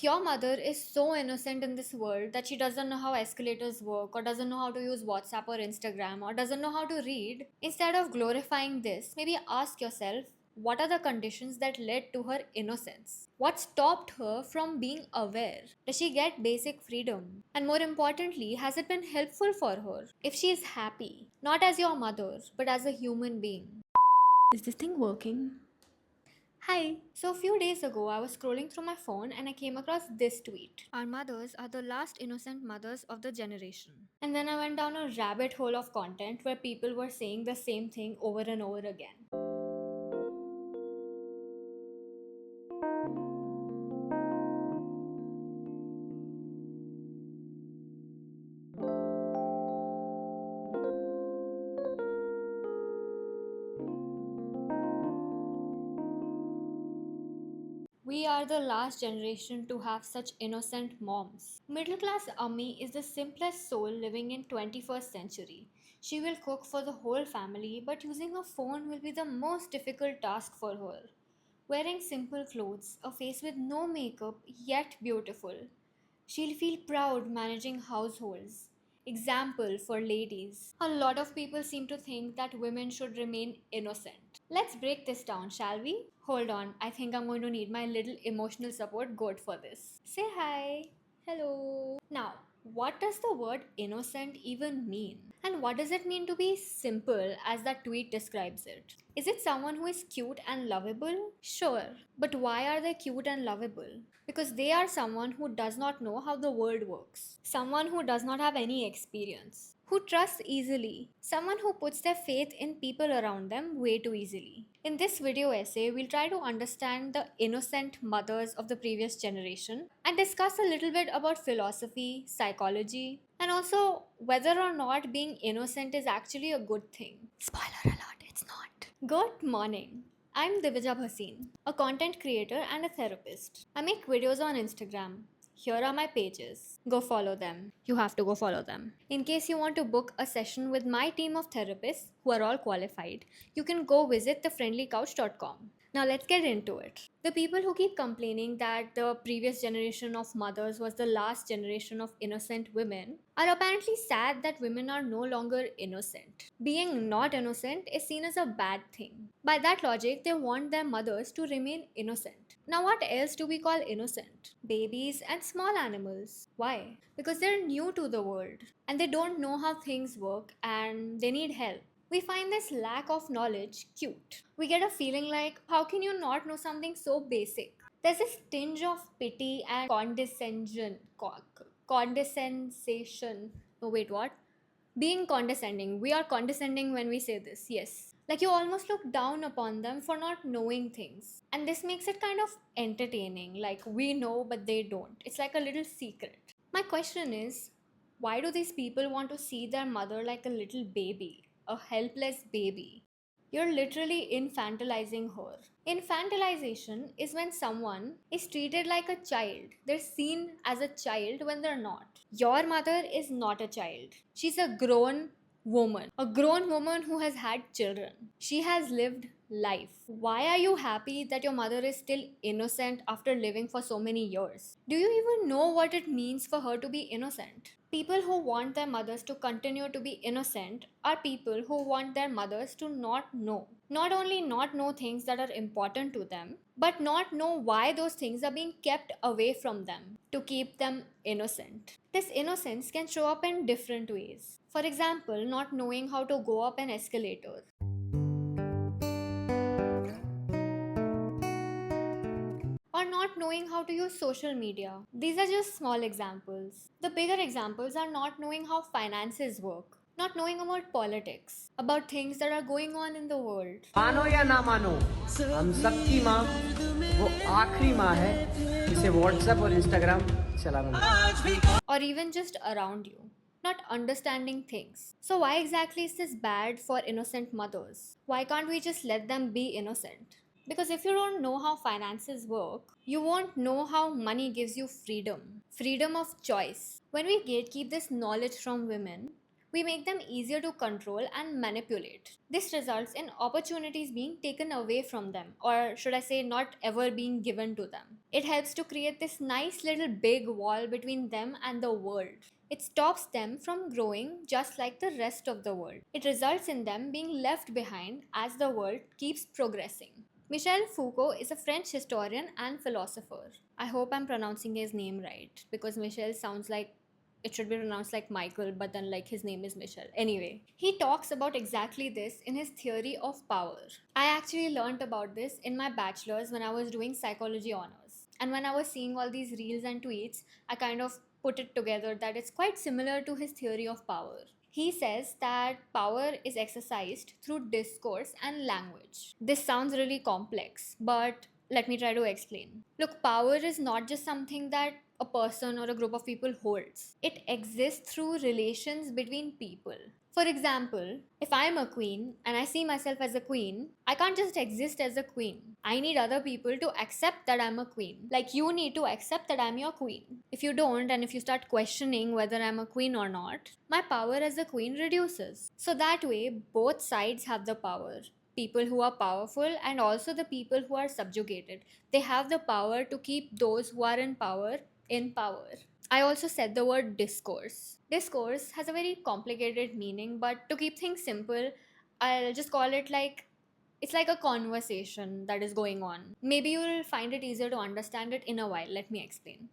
If your mother is so innocent in this world that she doesn't know how escalators work, or doesn't know how to use WhatsApp or Instagram, or doesn't know how to read, instead of glorifying this, maybe ask yourself, what are the conditions that led to her innocence? What stopped her from being aware? Does she get basic freedom? And more importantly, has it been helpful for her? If she is happy, not as your mother, but as a human being. Is this thing working? Hi! So, a few days ago, I was scrolling through my phone and I came across this tweet. Our mothers are the last innocent mothers of the generation. And then I went down a rabbit hole of content where people were saying the same thing over and over again. We are the last generation to have such innocent moms. Middle class Ami is the simplest soul living in 21st century. She will cook for the whole family, but using a phone will be the most difficult task for her. Wearing simple clothes, a face with no makeup yet beautiful. She'll feel proud managing households. Example for ladies. A lot of people seem to think that women should remain innocent. Let's break this down, shall we? Hold on, I think I'm going to need my little emotional support goat for this. Say hi. Hello. Now, what does the word innocent even mean? And what does it mean to be simple as that tweet describes it? Is it someone who is cute and lovable? Sure. But why are they cute and lovable? Because they are someone who does not know how the world works. Someone who does not have any experience. Who trusts easily. Someone who puts their faith in people around them way too easily. In this video essay, we'll try to understand the innocent mothers of the previous generation and discuss a little bit about philosophy, psychology, and also whether or not being innocent is actually a good thing. Spoiler alert, it's not. Good morning. I'm Divija Bhasin, a content creator and a therapist. I make videos on Instagram. Here are my pages. Go follow them. You have to go follow them. In case you want to book a session with my team of therapists who are all qualified, you can go visit thefriendlycouch.com. Now let's get into it. The people who keep complaining that the previous generation of mothers was the last generation of innocent women are apparently sad that women are no longer innocent. Being not innocent is seen as a bad thing. By that logic, they want their mothers to remain innocent. Now, what else do we call innocent? Babies and small animals. Why? Because they're new to the world and they don't know how things work and they need help. We find this lack of knowledge cute. We get a feeling like, how can you not know something so basic? There's this tinge of pity and condescension. No, wait, what? Being condescending. We are condescending when we say this, yes. Like you almost look down upon them for not knowing things. And this makes it kind of entertaining. Like we know, but they don't. It's like a little secret. My question is, why do these people want to see their mother like a little baby? A helpless baby. You're literally infantilizing her. Infantilization is when someone is treated like a child. They're seen as a child when they're not. Your mother is not a child. She's a grown woman. A grown woman who has had children. She has lived life. Why are you happy that your mother is still innocent after living for so many years? Do you even know what it means for her to be innocent? People who want their mothers to continue to be innocent are people who want their mothers to not know. Not only not know things that are important to them, but not know why those things are being kept away from them to keep them innocent. This innocence can show up in different ways. For example, not knowing how to go up an escalator. Or not knowing how to use social media. These are just small examples. The bigger examples are not knowing how finances work, not knowing about politics, about things that are going on in the world. मानो या ना मानो, हम सबकी माँ वो आखिरी माँ है जिसे व्हाट्सएप और इंस्टाग्राम चलाना नहीं आता। Or even just around you. Not understanding things. So, why exactly is this bad for innocent mothers? Why can't we just let them be innocent? Because if you don't know how finances work, you won't know how money gives you freedom. Freedom of choice. When we gatekeep this knowledge from women, we make them easier to control and manipulate. This results in opportunities being taken away from them, or should I say, not ever being given to them. It helps to create this nice little big wall between them and the world. It stops them from growing just like the rest of the world. It results in them being left behind as the world keeps progressing. Michel Foucault is a French historian and philosopher. I hope I'm pronouncing his name right because Michel sounds like it should be pronounced like Michael, but then like his name is Michel. Anyway, he talks about exactly this in his theory of power. I actually learned about this in my bachelor's when I was doing psychology honors. And when I was seeing all these reels and tweets, I kind of put it together that it's quite similar to his theory of power. He says that power is exercised through discourse and language. This sounds really complex, but let me try to explain. Look, power is not just something that a person or a group of people holds, it exists through relations between people. For example, if I'm a queen and I see myself as a queen, I can't just exist as a queen. I need other people to accept that I'm a queen. Like you need to accept that I'm your queen. If you don't, and if you start questioning whether I'm a queen or not, my power as a queen reduces. So that way, both sides have the power. People who are powerful and also the people who are subjugated. They have the power to keep those who are in power in power. I also said the word discourse. Discourse has a very complicated meaning, but to keep things simple, I'll just call it like it's like a conversation that is going on. Maybe you'll find it easier to understand it in a while. Let me explain.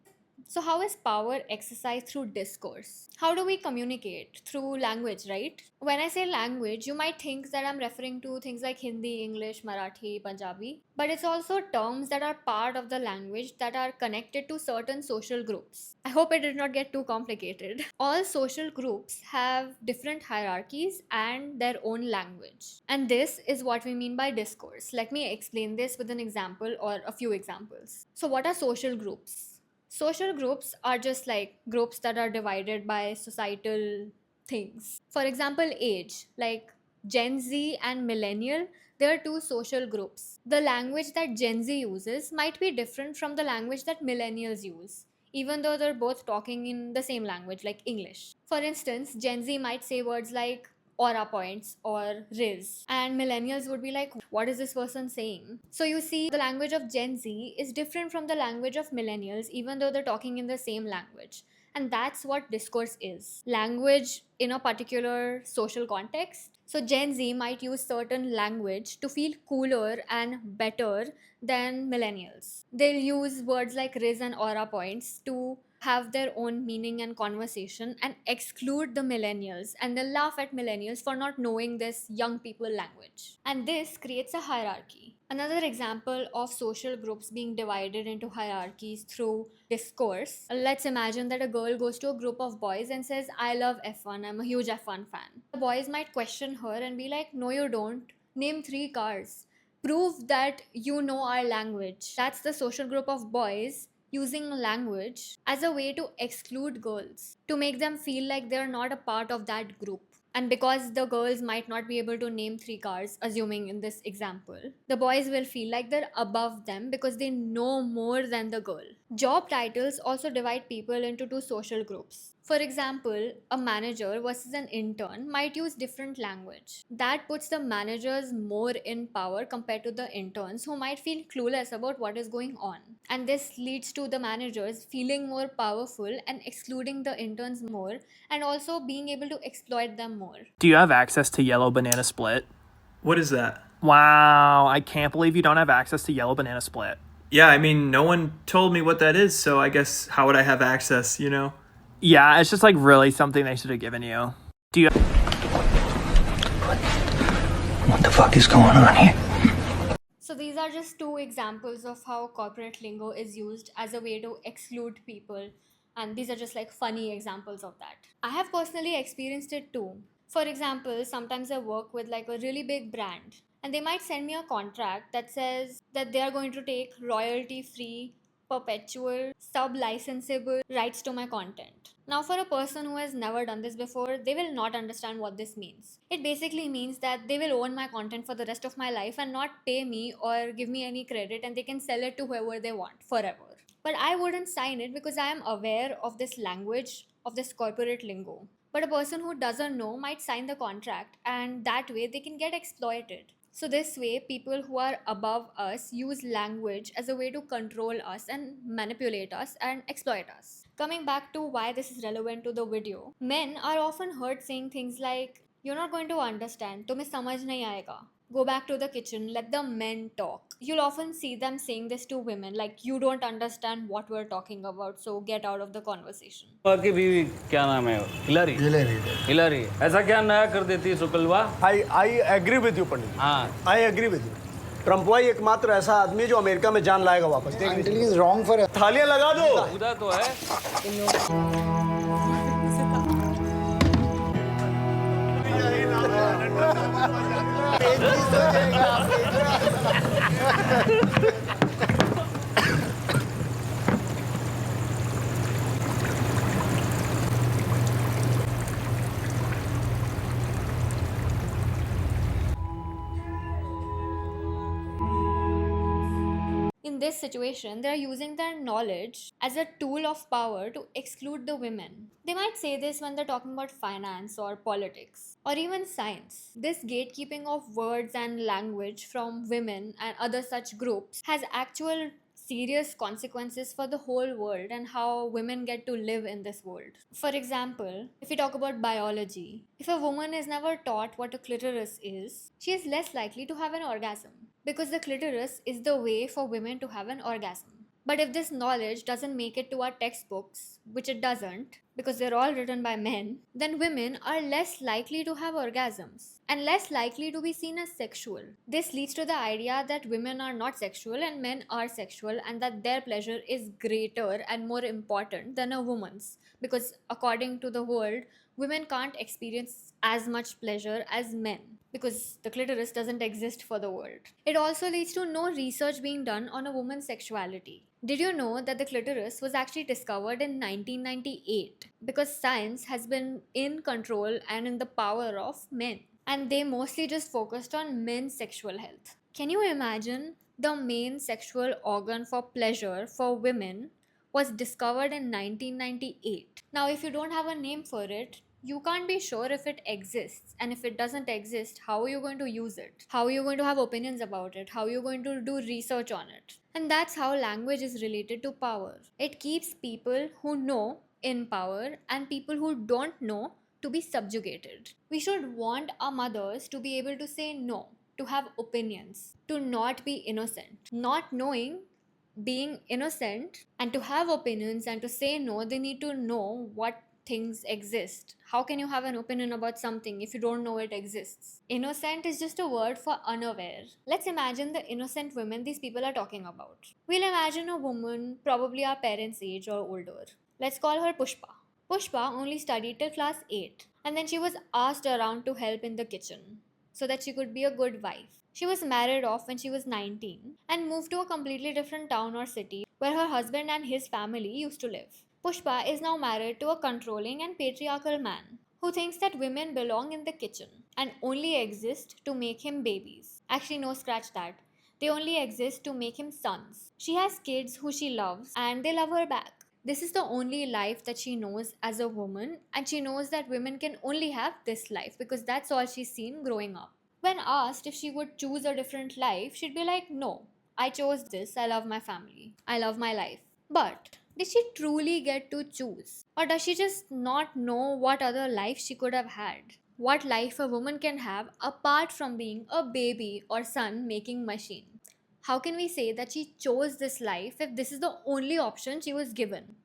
So, how is power exercised through discourse? How do we communicate? Through language, right? When I say language, you might think that I'm referring to things like Hindi, English, Marathi, Punjabi, but it's also terms that are part of the language that are connected to certain social groups. I hope it did not get too complicated. All social groups have different hierarchies and their own language. And this is what we mean by discourse. Let me explain this with an example or a few examples. So, what are social groups? Social groups are just like groups that are divided by societal things. For example, age, like Gen Z and Millennial, there are two social groups. The language that Gen Z uses might be different from the language that Millennials use, even though they're both talking in the same language, like English. For instance, Gen Z might say words like aura points or riz, and millennials would be like, what is this person saying? So you see, the language of Gen Z is different from the language of millennials, even though they're talking in the same language. And that's what discourse is: language in a particular social context. So Gen Z might use certain language to feel cooler and better than millennials. They'll use words like riz and aura points to have their own meaning and conversation and exclude the millennials, and they'll laugh at millennials for not knowing this young people language. And this creates a hierarchy. Another example of social groups being divided into hierarchies through discourse. Let's imagine that a girl goes to a group of boys and says, I love F1, I'm a huge F1 fan. The boys might question her and be like, no, you don't. Name 3 cars. Prove that you know our language. That's the social group of boys using language as a way to exclude girls, to make them feel like they're not a part of that group. And because the girls might not be able to name 3 cars, assuming in this example, the boys will feel like they're above them because they know more than the girl. Job titles also divide people into two social groups. For example, a manager versus an intern might use different language. That puts the managers more in power compared to the interns who might feel clueless about what is going on. And this leads to the managers feeling more powerful and excluding the interns more, and also being able to exploit them more. Do you have access to Yellow Banana Split? What is that? Wow, I can't believe you don't have access to Yellow Banana Split. Yeah, I mean, no one told me what that is, so I guess how would I have access, you know? Yeah, it's just like really something they should have given you. Do you What the fuck is going on here? So these are just two examples of how corporate lingo is used as a way to exclude people. And these are just like funny examples of that. I have personally experienced it too. For example, sometimes I work with like a really big brand, and they might send me a contract that says that they are going to take royalty free, perpetual, sub licensable rights to my content. Now, for a person who has never done this before, they will not understand what this means. It basically means that they will own my content for the rest of my life and not pay me or give me any credit, and they can sell it to whoever they want forever. But I wouldn't sign it because I am aware of this language, of this corporate lingo. But a person who doesn't know might sign the contract, and that way they can get exploited. So, this way, people who are above us use language as a way to control us and manipulate us and exploit us. Coming back to why this is relevant to the video, men are often heard saying things like, "You're not going to understand, तुम्हें समझ नहीं आएगा." Go back to the kitchen, let the men talk. You'll often see them saying this to women, like, "You don't understand what we're talking about, so get out of the conversation." की बीवी क्या नाम है? Hillary. Hillary ऐसा क्या नया कर देती है शुक्लवा? I agree with you Pandit. हाँ, I agree with you. Trump वही एकमात्र ऐसा आदमी है जो अमेरिका में जान लाएगा वापस। रॉन्ग फॉर थालियां लगा दो। खुदा तो है। In this situation, they are using their knowledge as a tool of power to exclude the women. They might say this when they're talking about finance or politics or even science. This gatekeeping of words and language from women and other such groups has actual serious consequences for the whole world and how women get to live in this world. For example, if we talk about biology, if a woman is never taught what a clitoris is, she is less likely to have an orgasm because the clitoris is the way for women to have an orgasm. But if this knowledge doesn't make it to our textbooks, which it doesn't, because they're all written by men, then women are less likely to have orgasms and less likely to be seen as sexual. This leads to the idea that women are not sexual and men are sexual, and that their pleasure is greater and more important than a woman's, because according to the world, women can't experience as much pleasure as men because the clitoris doesn't exist for the world. It also leads to no research being done on a woman's sexuality. Did you know that the clitoris was actually discovered in 1998 because science has been in control and in the power of men, and they mostly just focused on men's sexual health. Can you imagine? The main sexual organ for pleasure for women was discovered in 1998. Now, if you don't have a name for it, you can't be sure if it exists, and if it doesn't exist, how are you going to use it? How are you going to have opinions about it? How are you going to do research on it? And that's how language is related to power. It keeps people who know in power and people who don't know to be subjugated. We should want our mothers to be able to say no, to have opinions, to not be innocent. Not knowing, being innocent, and to have opinions and to say no, they need to know what things exist. How can you have an opinion about something if you don't know it exists? Innocent is just a word for unaware. Let's imagine the innocent women these people are talking about. We'll imagine a woman, probably our parents' age or older. Let's call her Pushpa. Pushpa only studied till class 8, and then she was asked around to help in the kitchen so that she could be a good wife. She was married off when she was 19 and moved to a completely different town or city where her husband and his family used to live. Pushpa is now married to a controlling and patriarchal man who thinks that women belong in the kitchen and only exist to make him babies. Actually, no, scratch that. They only exist to make him sons. She has kids who she loves and they love her back. This is the only life that she knows as a woman, and she knows that women can only have this life because that's all she's seen growing up. When asked if she would choose a different life, she'd be like, "No, I chose this. I love my family. I love my life." But did she truly get to choose? Or does she just not know what other life she could have had? What life a woman can have apart from being a baby or son making machine? How can we say that she chose this life if this is the only option she was given?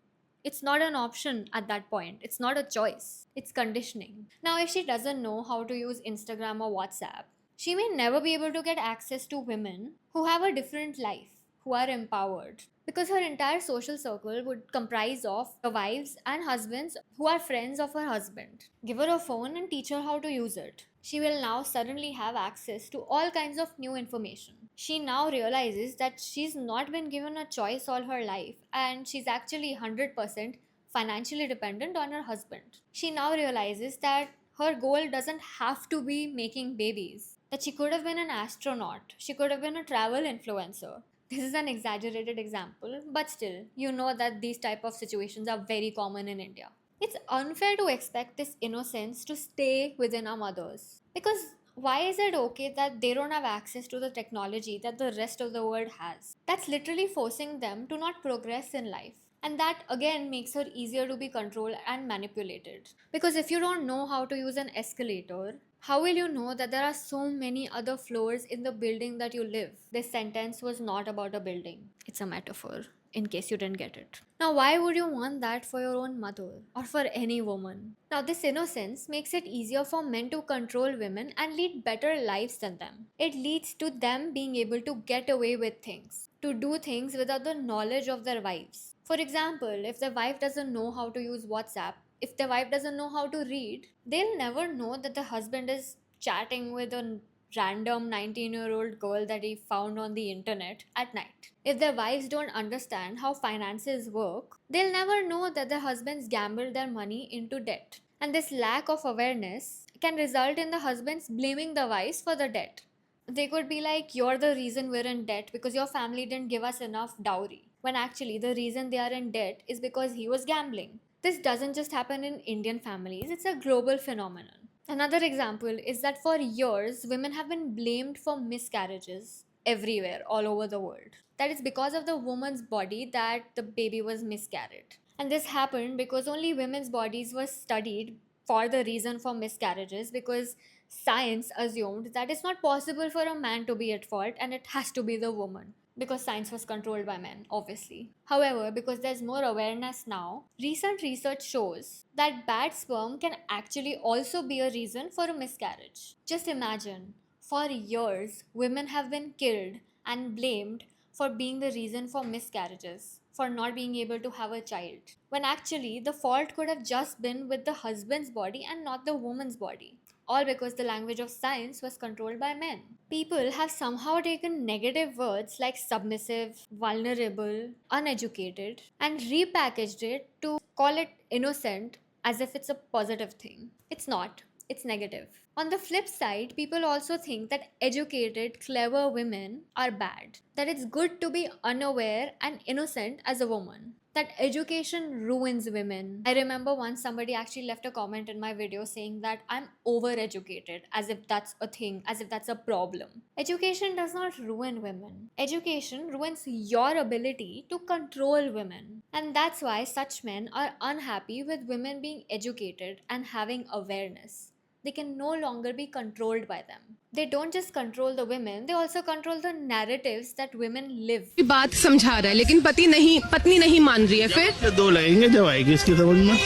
It's not an option at that point. It's not a choice. It's conditioning. Now, if she doesn't know how to use Instagram or WhatsApp, she may never be able to get access to women who have a different life, who are empowered, because her entire social circle would comprise of her wives and husbands who are friends of her husband. Give her a phone and teach her how to use it. She will now suddenly have access to all kinds of new information. She now realizes that she's not been given a choice all her life, and she's actually 100% financially dependent on her husband. She now realizes that her goal doesn't have to be making babies, that she could have been an astronaut, she could have been a travel influencer. This is an exaggerated example, but still, you know that these type of situations are very common in India. It's unfair to expect this innocence to stay within our mothers, because Why is it okay that they don't have access to the technology that the rest of the world has? That's literally forcing them to not progress in life. And that again makes her easier to be controlled and manipulated. Because if you don't know how to use an escalator, how will you know that there are so many other floors in the building that you live? This sentence was not about a building, it's a metaphor, in case you didn't get it. Now, why would you want that for your own mother or for any woman? Now, this innocence makes it easier for men to control women and lead better lives than them. It leads to them being able to get away with things, to do things without the knowledge of their wives. For example, if the wife doesn't know how to use WhatsApp, if the wife doesn't know how to read, they'll never know that the husband is chatting with a random 19-year-old girl that he found on the internet at night. If their wives don't understand how finances work, they'll never know that their husbands gamble their money into debt. And this lack of awareness can result in the husbands blaming the wives for the debt. They could be like, "You're the reason we're in debt because your family didn't give us enough dowry." When actually, the reason they are in debt is because he was gambling. This doesn't just happen in Indian families, it's a global phenomenon. Another example is that for years, women have been blamed for miscarriages everywhere, all over the world. That it's because of the woman's body that the baby was miscarried. And this happened because only women's bodies were studied for the reason for miscarriages, because science assumed that it's not possible for a man to be at fault and it has to be the woman, because science was controlled by men, obviously. However, because there's more awareness now, recent research shows that bad sperm can actually also be a reason for a miscarriage. Just imagine, for years, women have been killed and blamed for being the reason for miscarriages, for not being able to have a child, when actually the fault could have just been with the husband's body and not the woman's body. All because the language of science was controlled by men. People have somehow taken negative words like submissive, vulnerable, uneducated, and repackaged it to call it innocent as if it's a positive thing. It's not, it's negative. On the flip side, people also think that educated, clever women are bad, that it's good to be unaware and innocent as a woman, that education ruins women. I remember once somebody actually left a comment in my video saying that I'm overeducated, as if that's a thing, as if that's a problem. Education does not ruin women. Education ruins your ability to control women. And that's why such men are unhappy with women being educated and having awareness. They can no longer be controlled by them. They don't just control the women, they also control the narratives that women live. बात समझा रहा है लेकिन पत्नी नहीं मान रही है फिर दो लगेंगे जब आएगी इसकी समझ में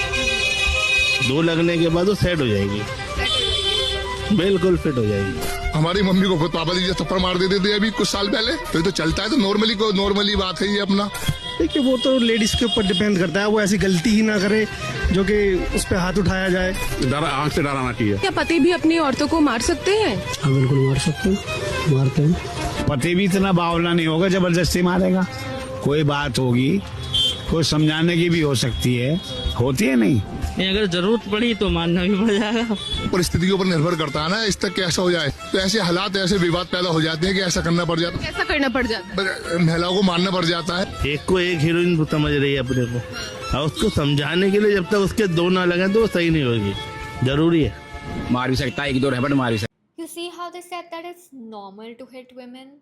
दो लगने के बाद वो सेट हो जाएगी बिल्कुल फिट हो जाएगी हमारी मम्मी को खुद पापा जी थप्पड़ मार देते थे अभी कुछ साल पहले तो ये तो चलता है तो नॉर्मली बात है ये अपना देखिए वो तो लेडीज के ऊपर डिपेंड करता है वो ऐसी गलती ही ना करे जो कि उस पर हाथ उठाया जाए आंख से डराना चाहिए क्या पति भी अपनी औरतों को मार सकते हैं हाँ बिल्कुल मार सकते हैं मारते हैं पति भी इतना बावला नहीं होगा जबरदस्ती मारेगा कोई बात होगी कोई समझाने की भी हो सकती है होती है नहीं अगर जरूरत पड़ी तो मानना भी पड़ जाएगा परिस्थिति के ऊपर निर्भर करता है ना इस तक कैसा हो जाए तो ऐसे हालात ऐसे विवाद पैदा हो जाते हैं कि ऐसा करना पड़ जाता है कैसा करना पड़ जाता है महिलाओं को मानना पड़ जाता है एक को एक हीरोइन समझ रही है अपने को और उसको समझाने के लिए जब तक उसके दो ना लगे तो वो सही नहीं होगी जरूरी है मार भी सकता है एक दो रैपट मार भी सकता You see how they said that it's normal to hit women?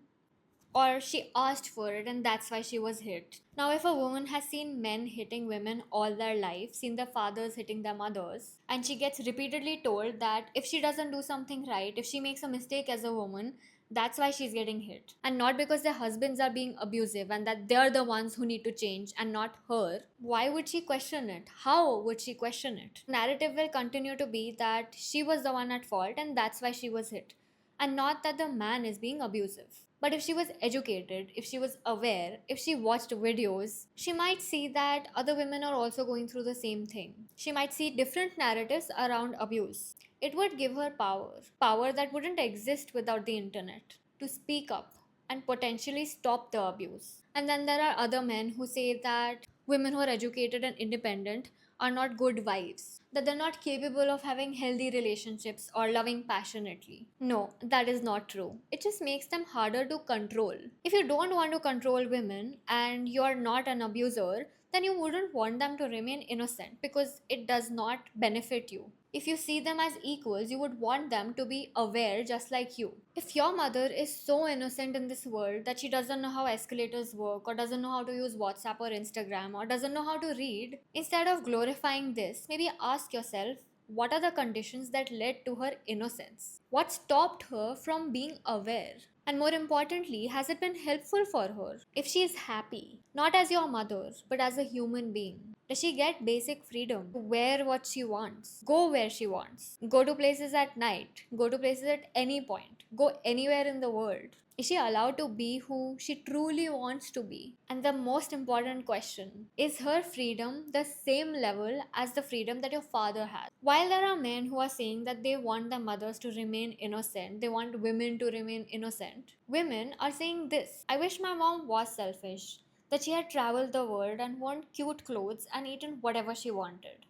Or she asked for it and that's why she was hit. Now, if a woman has seen men hitting women all their life, seen their fathers hitting their mothers, and she gets repeatedly told that if she doesn't do something right, if she makes a mistake as a woman, that's why she's getting hit. And not because their husbands are being abusive and that they're the ones who need to change and not her, why would she question it? How would she question it? Narrative will continue to be that she was the one at fault and that's why she was hit, and not that the man is being abusive. But if she was educated, if she was aware, if she watched videos, she might see that other women are also going through the same thing. She might see different narratives around abuse. It would give her power that wouldn't exist without the internet, to speak up and potentially stop the abuse. And then there are other men who say that women who are educated and independent are not good wives, that they're not capable of having healthy relationships or loving passionately. No, that is not true. It just makes them harder to control. If you don't want to control women and you're not an abuser, then you wouldn't want them to remain innocent because it does not benefit you. If you see them as equals, you would want them to be aware just like you. If your mother is so innocent in this world that she doesn't know how escalators work, or doesn't know how to use WhatsApp or Instagram, or doesn't know how to read, instead of glorifying this, maybe ask yourself, what are the conditions that led to her innocence? What stopped her from being aware? And more importantly, has it been helpful for her? If she is happy, not as your mother, but as a human being, does she get basic freedom to wear what she wants, go where she wants, go to places at night, go to places at any point, go anywhere in the world? Is she allowed to be who she truly wants to be? And the most important question, is her freedom the same level as the freedom that your father has? While there are men who are saying that they want their mothers to remain innocent, they want women to remain innocent, women are saying this: I wish my mom was selfish, that she had traveled the world and worn cute clothes and eaten whatever she wanted.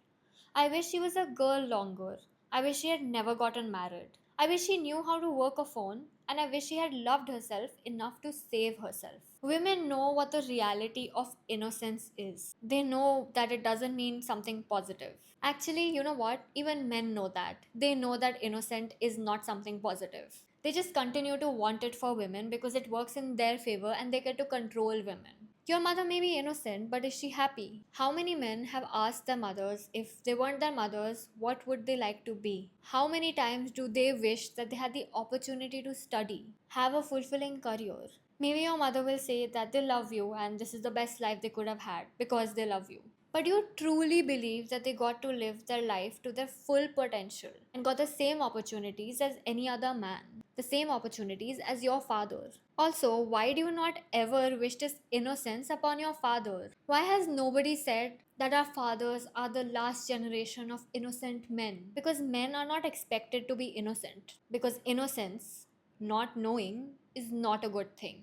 I wish she was a girl longer. I wish she had never gotten married. I wish she knew how to work a phone, and I wish she had loved herself enough to save herself. Women know what the reality of innocence is. They know that it doesn't mean something positive. Actually, you know what? Even men know that. They know that innocent is not something positive. They just continue to want it for women because it works in their favor and they get to control women. Your mother may be innocent, but is she happy? How many men have asked their mothers if they weren't their mothers, what would they like to be? How many times do they wish that they had the opportunity to study, have a fulfilling career? Maybe your mother will say that they love you and this is the best life they could have had because they love you. But you truly believe that they got to live their life to their full potential and got the same opportunities as any other man, the same opportunities as your father. Also, why do you not ever wish this innocence upon your father? Why has nobody said that our fathers are the last generation of innocent men? Because men are not expected to be innocent. Because innocence, not knowing, is not a good thing.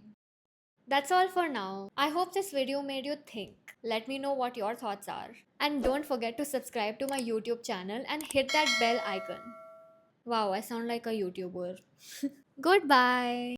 That's all for now. I hope this video made you think. Let me know what your thoughts are. And don't forget to subscribe to my YouTube channel and hit that bell icon. Wow, I sound like a YouTuber. Goodbye.